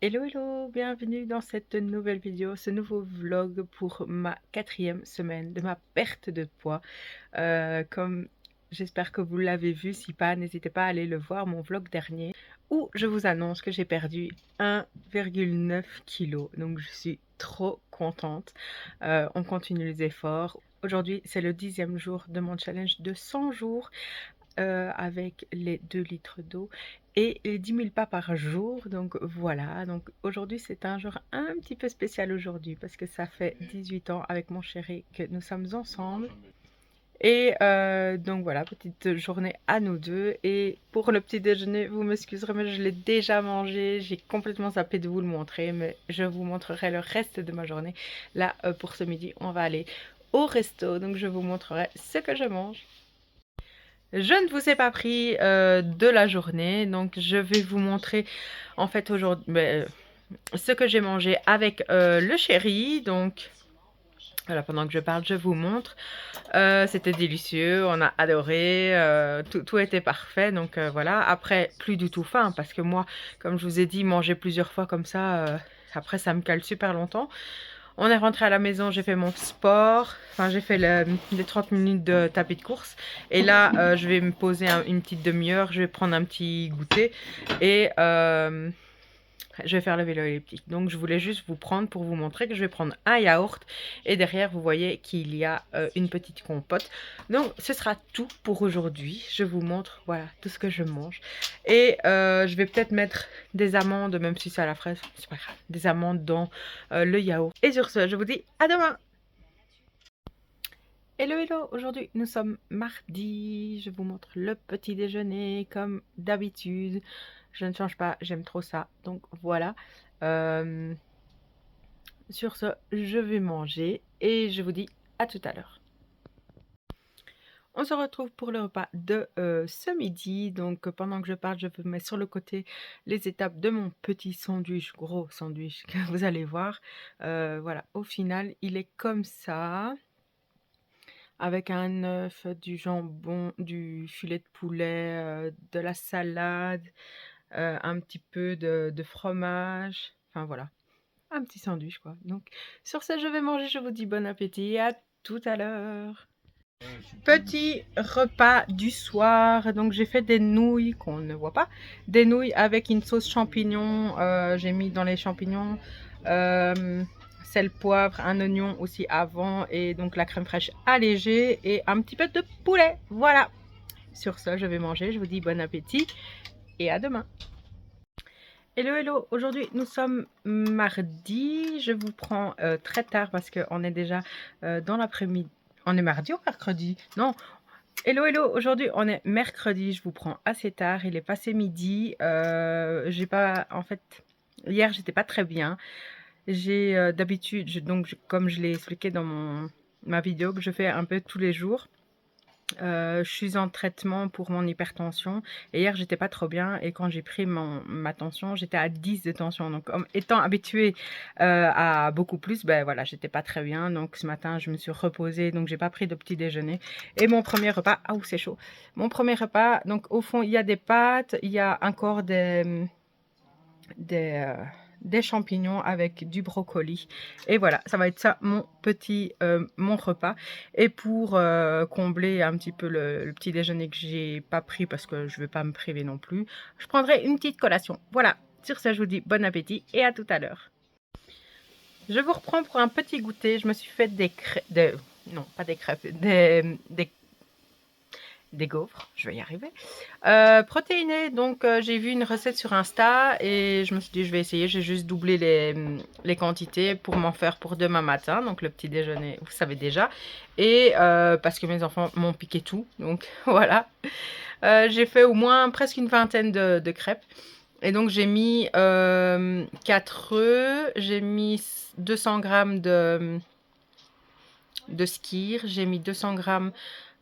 Hello hello, bienvenue dans cette nouvelle vidéo, ce nouveau vlog pour ma 4e semaine de ma perte de poids. Comme j'espère que vous l'avez vu, si pas, n'hésitez pas à aller le voir, mon vlog dernier, où je vous annonce que j'ai perdu 1,9 kg. Donc je suis trop contente. On continue les efforts. Aujourd'hui, c'est le 10e jour de mon challenge de 100 jours avec les 2 litres d'eau et les 10 000 pas par jour. Donc voilà, donc aujourd'hui c'est un jour un petit peu spécial aujourd'hui parce que ça fait 18 ans avec mon chéri que nous sommes ensemble. Et donc voilà, petite journée à nous deux. Et pour le petit déjeuner, vous m'excuserez, mais je l'ai déjà mangé. J'ai complètement zappé de vous le montrer, mais je vous montrerai le reste de ma journée. Là, pour ce midi, on va aller au resto, donc je vous montrerai ce que je mange. Je ne vous ai pas pris de la journée, donc je vais vous montrer en fait aujourd'hui ce que j'ai mangé avec le chéri. Donc voilà, pendant que je parle, je vous montre. C'était délicieux, on a adoré, tout était parfait. Donc voilà, après plus du tout faim parce que moi, comme je vous ai dit, manger plusieurs fois comme ça, après ça me cale super longtemps. On est rentré à la maison, j'ai fait mon sport, enfin j'ai fait les 30 minutes de tapis de course. Et là, je vais me poser une petite demi-heure, je vais prendre un petit goûter et je vais faire le vélo elliptique. Donc je voulais juste vous prendre pour vous montrer que je vais prendre un yaourt. Et derrière, vous voyez qu'il y a une petite compote. Donc ce sera tout pour aujourd'hui. Je vous montre, voilà, tout ce que je mange. Et je vais peut-être mettre des amandes, même si c'est à la fraise, c'est pas grave. Des amandes dans le yaourt. Et sur ce, je vous dis à demain. Hello hello, aujourd'hui nous sommes mardi, je vous montre le petit déjeuner comme d'habitude. Je ne change pas, j'aime trop ça, donc voilà. Sur ce, je vais manger et je vous dis à tout à l'heure. On se retrouve pour le repas de ce midi. Donc pendant que je parle, je vous mets sur le côté les étapes de mon petit sandwich, gros sandwich que vous allez voir. Voilà, au final, il est comme ça, avec un œuf, du jambon, du filet de poulet, de la salade, un petit peu de fromage. Enfin voilà, un petit sandwich quoi. Donc sur ce, je vais manger. Je vous dis bon appétit et à tout à l'heure. Petit repas du soir, donc j'ai fait des nouilles qu'on ne voit pas, des nouilles avec une sauce champignon. J'ai mis dans les champignons sel, poivre, un oignon aussi avant et donc la crème fraîche allégée et un petit peu de poulet. Voilà, sur ce je vais manger, je vous dis bon appétit et à demain. Hello hello, aujourd'hui nous sommes mardi, je vous prends très tard parce qu'on est déjà dans l'après-midi. On est mardi ou mercredi? Non. Hello hello, aujourd'hui on est mercredi, je vous prends assez tard, il est passé midi. J'ai pas, en fait, hier j'étais pas très bien. J'ai d'habitude, comme je l'ai expliqué dans ma vidéo que je fais un peu tous les jours. Je suis en traitement pour mon hypertension et hier j'étais pas trop bien et quand j'ai pris ma tension j'étais à 10 de tension, donc étant habituée à beaucoup plus, ben voilà, j'étais pas très bien. Donc ce matin je me suis reposée, donc j'ai pas pris de petit déjeuner et mon premier repas, ah c'est chaud, mon premier repas, donc au fond il y a des pâtes, il y a encore des, des champignons avec du brocoli et voilà, ça va être ça mon mon repas. Et pour combler un petit peu le petit déjeuner que j'ai pas pris parce que je vais pas me priver non plus, je prendrai une petite collation. Voilà, sur ça je vous dis bon appétit et à tout à l'heure. Je vous reprends pour un petit goûter. Je me suis fait des crêpes, non pas des crêpes, des gaufres, je vais y arriver. Protéinées, donc j'ai vu une recette sur Insta et je me suis dit je vais essayer. J'ai juste doublé les quantités pour m'en faire pour demain matin, donc le petit déjeuner, vous savez déjà. Et parce que mes enfants m'ont piqué tout, donc voilà. J'ai fait au moins presque une vingtaine de crêpes. Et donc j'ai mis 4 œufs, j'ai mis 200 g de skyr, j'ai mis 200 g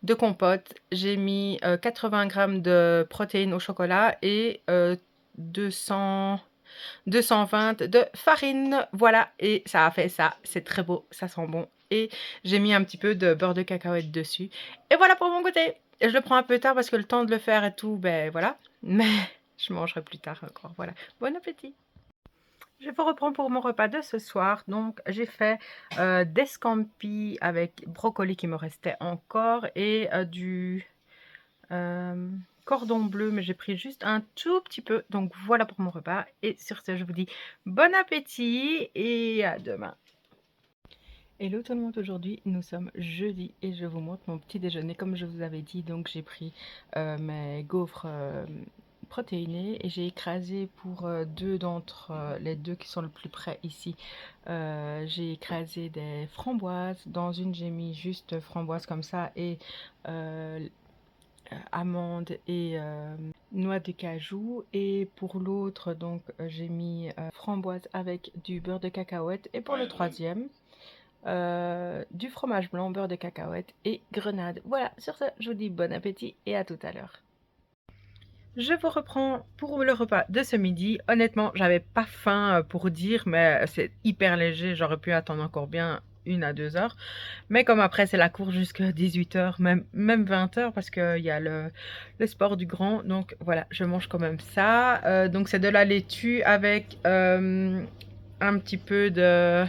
de compote, j'ai mis 80 g de protéines au chocolat et 220 de farine. Voilà, et ça a fait ça, c'est très beau, ça sent bon. Et j'ai mis un petit peu de beurre de cacahuète dessus. Et voilà pour mon goûter. Et je le prends un peu tard parce que le temps de le faire et tout, ben voilà. Mais je mangerai plus tard encore, voilà. Bon appétit. Je vous reprends pour mon repas de ce soir. Donc, j'ai fait des scampi avec brocoli qui me restait encore et du euh, cordon bleu, mais j'ai pris juste un tout petit peu. Donc, voilà pour mon repas. Et sur ce, je vous dis bon appétit et à demain. Hello tout le monde, aujourd'hui nous sommes jeudi et je vous montre mon petit déjeuner comme je vous avais dit. Donc j'ai pris mes gaufres protéinés et j'ai écrasé pour deux d'entre les deux qui sont le plus près ici. J'ai écrasé des framboises. Dans une j'ai mis juste framboises comme ça et amandes et noix de cajou, et pour l'autre donc j'ai mis framboise avec du beurre de cacahuète, et pour le troisième du fromage blanc, beurre de cacahuète et grenade. Voilà, sur ce, je vous dis bon appétit et à tout à l'heure. Je vous reprends pour le repas de ce midi. Honnêtement, j'avais pas faim pour dire, mais c'est hyper léger. J'aurais pu attendre encore bien 1 à 2 heures. Mais comme après, c'est la cour jusqu'à 18 heures, même 20 heures, parce qu'il y a le sport du grand. Donc voilà, je mange quand même ça. Donc c'est de la laitue avec un petit peu de...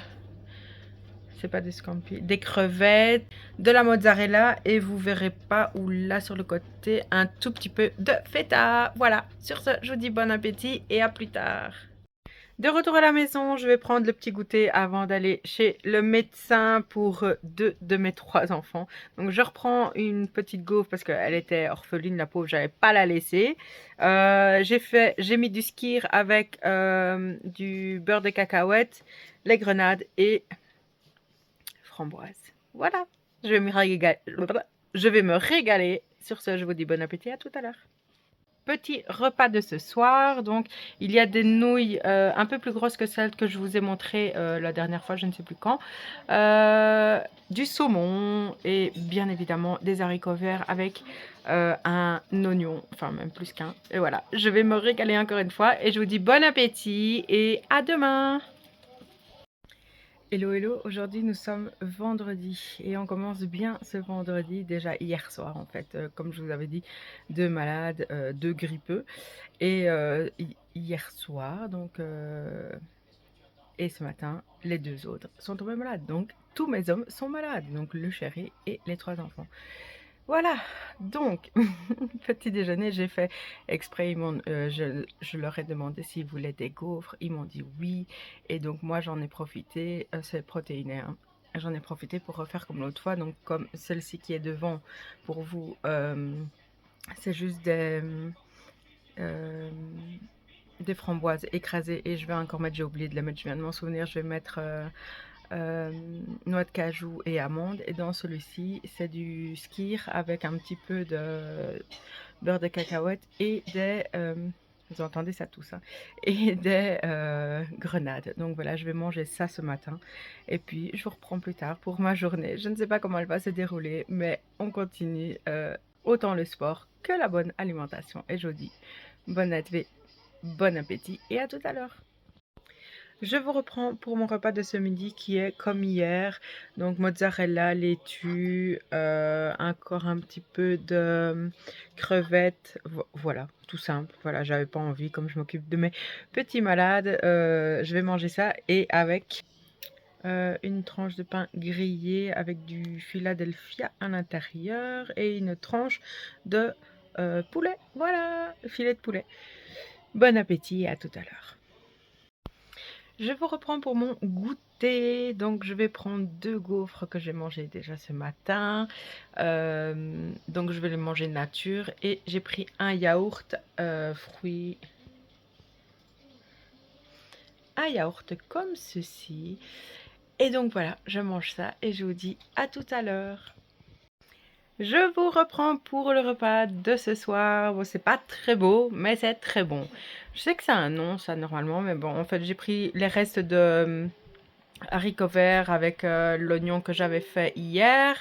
C'est pas des scampi, des crevettes, de la mozzarella, et vous verrez pas, ou là sur le côté, un tout petit peu de feta. Voilà, sur ce, je vous dis bon appétit et à plus tard. De retour à la maison, je vais prendre le petit goûter avant d'aller chez le médecin pour deux de mes trois enfants. Donc je reprends une petite gaufre parce qu'elle était orpheline, la pauvre, j'avais pas la laisser. J'ai mis du skyr avec du beurre de cacahuète, les grenades et framboise. Voilà, je vais me régaler. Sur ce, je vous dis bon appétit, à tout à l'heure. Petit repas de ce soir, donc il y a des nouilles un peu plus grosses que celles que je vous ai montrées la dernière fois, je ne sais plus quand, du saumon et bien évidemment des haricots verts avec un oignon, enfin même plus qu'un. Et voilà, je vais me régaler encore une fois et je vous dis bon appétit et à demain. Hello, hello, aujourd'hui nous sommes vendredi et on commence bien ce vendredi, déjà hier soir en fait, comme je vous avais dit, deux malades, deux grippeux, et hier soir, donc, et ce matin, les deux autres sont tombés malades, donc tous mes hommes sont malades, donc le chéri et les trois enfants. Voilà, donc, petit déjeuner, j'ai fait exprès, je leur ai demandé s'ils voulaient des gaufres, ils m'ont dit oui, et donc moi j'en ai profité, c'est protéiné, hein. J'en ai profité pour refaire comme l'autre fois, donc comme celle-ci qui est devant pour vous, c'est juste euh, des framboises écrasées, et je vais encore mettre, j'ai oublié de les mettre, je viens de m'en souvenir, je vais mettre noix de cajou et amandes, et dans celui-ci c'est du skyr avec un petit peu de beurre de cacahuète et des vous entendez ça tout ça, et des grenades. Donc voilà, je vais manger ça ce matin et puis je vous reprends plus tard pour ma journée. Je ne sais pas comment elle va se dérouler, mais on continue, autant le sport que la bonne alimentation, et je vous dis bon appétit et à tout à l'heure. Je vous reprends pour mon repas de ce midi qui est comme hier, donc mozzarella, laitue, encore un petit peu de crevettes, voilà, tout simple. Voilà, j'avais pas envie, comme je m'occupe de mes petits malades, je vais manger ça, et avec une tranche de pain grillé avec du Philadelphia à l'intérieur et une tranche de poulet, voilà, filet de poulet. Bon appétit et à tout à l'heure. Je vous reprends pour mon goûter. Donc je vais prendre deux gaufres que j'ai mangées déjà ce matin. Donc je vais les manger nature. Et j'ai pris un yaourt fruits. Un yaourt comme ceci. Et donc voilà, je mange ça et je vous dis à tout à l'heure. Je vous reprends pour le repas de ce soir. Bon, c'est pas très beau, mais c'est très bon. Je sais que c'est un nom, ça, normalement, mais bon, en fait, j'ai pris les restes de haricots verts avec l'oignon que j'avais fait hier.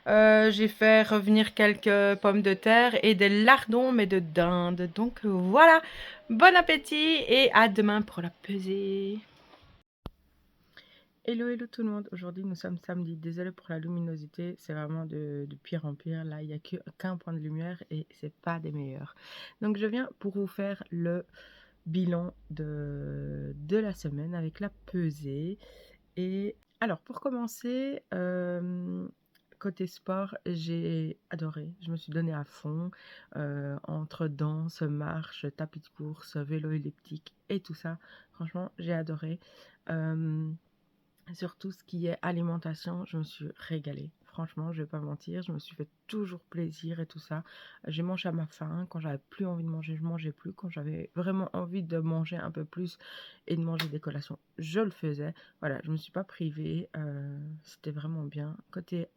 J'ai fait revenir quelques pommes de terre et des lardons, mais de dinde. Donc voilà, bon appétit et à demain pour la pesée. Hello, hello tout le monde. Aujourd'hui, nous sommes samedi. Désolée pour la luminosité, c'est vraiment de pire en pire. Là, il n'y a qu'un point de lumière et c'est pas des meilleurs. Donc, je viens pour vous faire le bilan de la semaine avec la pesée. Et alors pour commencer, côté sport, j'ai adoré. Je me suis donnée à fond, entre danse, marche, tapis de course, vélo elliptique et tout ça. Franchement, j'ai adoré. Hem Sur tout ce qui est alimentation, je me suis régalée. Franchement, je vais pas mentir, je me suis fait toujours plaisir et tout ça. J'ai mangé à ma faim. Quand j'avais plus envie de manger, je mangeais plus. Quand j'avais vraiment envie de manger un peu plus et de manger des collations, je le faisais. Voilà, je me suis pas privée. C'était vraiment bien. Côté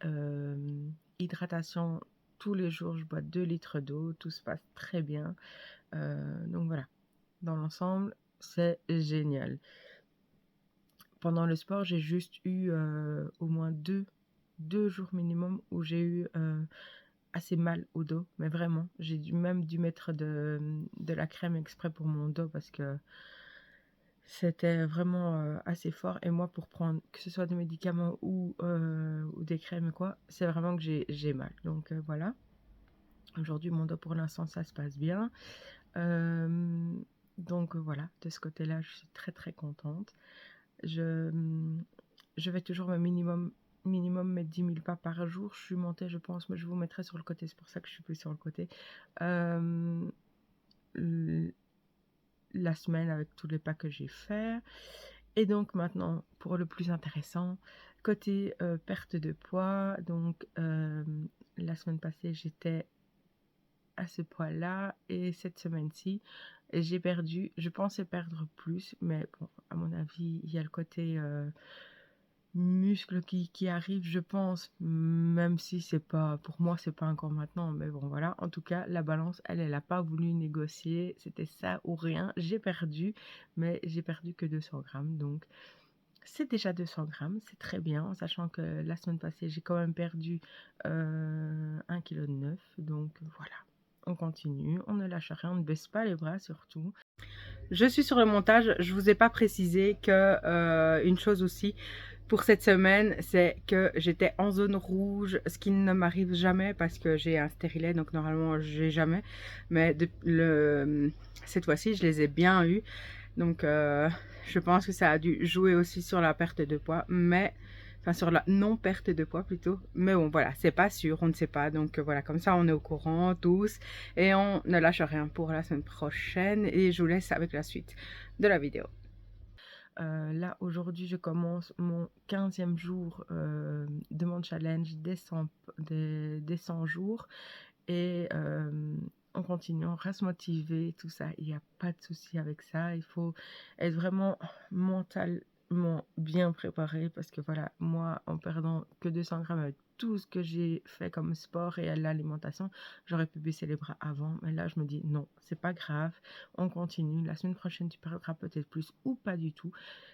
hydratation, tous les jours, je bois 2 litres d'eau. Tout se passe très bien. Donc voilà, dans l'ensemble, c'est génial. Pendant le sport, j'ai juste eu au moins deux jours minimum où j'ai eu assez mal au dos, mais vraiment, j'ai même dû mettre de la crème exprès pour mon dos parce que c'était vraiment assez fort. Et moi, pour prendre que ce soit des médicaments ou des crèmes, quoi, c'est vraiment que j'ai mal. Donc voilà. Aujourd'hui, mon dos, pour l'instant, ça se passe bien. Euh, donc voilà, de ce côté-là, je suis très très contente. Je, je vais toujours au minimum mettre 10 000 pas par jour. Je suis montée, je pense, mais je vous mettrai sur le côté. C'est pour ça que je suis plus sur le côté. Euh, la semaine avec tous les pas que j'ai fait. Et donc maintenant, pour le plus intéressant, côté perte de poids. Donc la semaine passée, j'étais à ce poids-là. Et cette semaine-ci, j'ai perdu. Je pensais perdre plus, mais bon, à mon avis, il y a le côté muscle qui arrive, je pense, même si c'est pas, pour moi, c'est pas encore maintenant, mais bon, voilà. En tout cas, la balance, elle a pas voulu négocier. C'était ça ou rien. J'ai perdu, mais j'ai perdu que 200 grammes. Donc, c'est déjà 200 grammes. C'est très bien, en sachant que la semaine passée, j'ai quand même perdu 1,9 kg. Donc, voilà. On continue, on ne lâche rien, on ne baisse pas les bras surtout. Je suis sur le montage, je vous ai pas précisé que une chose aussi pour cette semaine, c'est que j'étais en zone rouge, ce qui ne m'arrive jamais parce que j'ai un stérilet, donc normalement j'ai jamais. Mais cette fois-ci, je les ai bien eus, donc je pense que ça a dû jouer aussi sur la perte de poids, mais enfin sur la non-perte de poids plutôt. Mais bon, voilà, c'est pas sûr, on ne sait pas. Donc voilà, comme ça on est au courant tous et on ne lâche rien pour la semaine prochaine. Et je vous laisse avec la suite de la vidéo. Là, aujourd'hui, je commence mon 15e jour de mon challenge des 100 jours. Et on continue, on reste motivé, tout ça. Il n'y a pas de souci avec ça. Il faut être vraiment mentalement bien préparé parce que voilà, moi, en perdant que 200 grammes avec tout ce que j'ai fait comme sport et à l'alimentation, j'aurais pu baisser les bras avant. Mais là, je me dis non, c'est pas grave. On continue. La semaine prochaine, tu perdras peut-être plus ou pas du tout.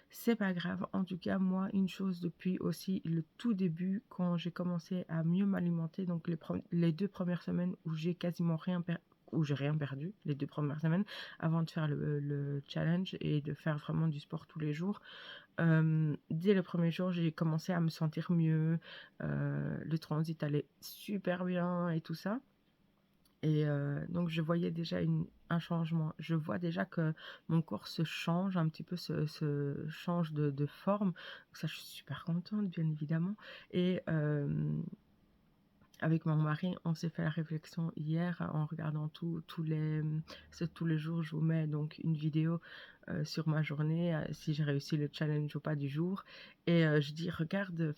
C'est pas grave. En tout cas, moi, une chose depuis aussi le tout début, quand j'ai commencé à mieux m'alimenter, donc les 2 premières semaines où j'ai quasiment où j'ai rien perdu, les 2 premières semaines, avant de faire le challenge et de faire vraiment du sport tous les jours. Dès le premier jour, j'ai commencé à me sentir mieux. Le transit allait super bien et tout ça. Et donc, je voyais déjà un changement. Je vois déjà que mon corps se change un petit peu, se change de forme. Donc ça, je suis super contente, bien évidemment. Et avec mon mari, on s'est fait la réflexion hier en regardant tous les jours, je vous mets donc une vidéo sur ma journée, si j'ai réussi le challenge ou pas du jour. Et je dis, regarde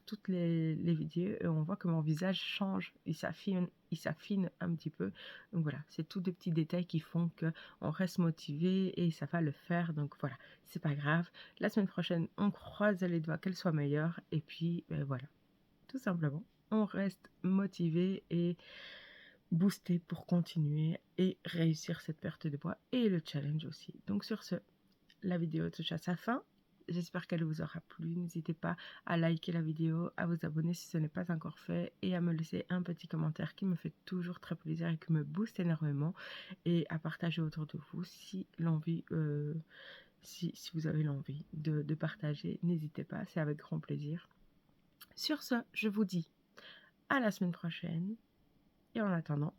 toutes les vidéos et on voit que mon visage change, il s'affine un petit peu. Donc voilà, c'est tous des petits détails qui font qu'on reste motivé et ça va le faire. Donc voilà, c'est pas grave. La semaine prochaine, on croise les doigts qu'elle soit meilleure. Et puis voilà, tout simplement. On reste motivé et boosté pour continuer et réussir cette perte de poids et le challenge aussi. Donc sur ce, la vidéo touche à sa fin. J'espère qu'elle vous aura plu. N'hésitez pas à liker la vidéo, à vous abonner si ce n'est pas encore fait et à me laisser un petit commentaire qui me fait toujours très plaisir et qui me booste énormément, et à partager autour de vous si vous avez l'envie de partager. N'hésitez pas, c'est avec grand plaisir. Sur ce, je vous dis à la semaine prochaine. Et en attendant,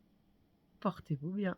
portez-vous bien.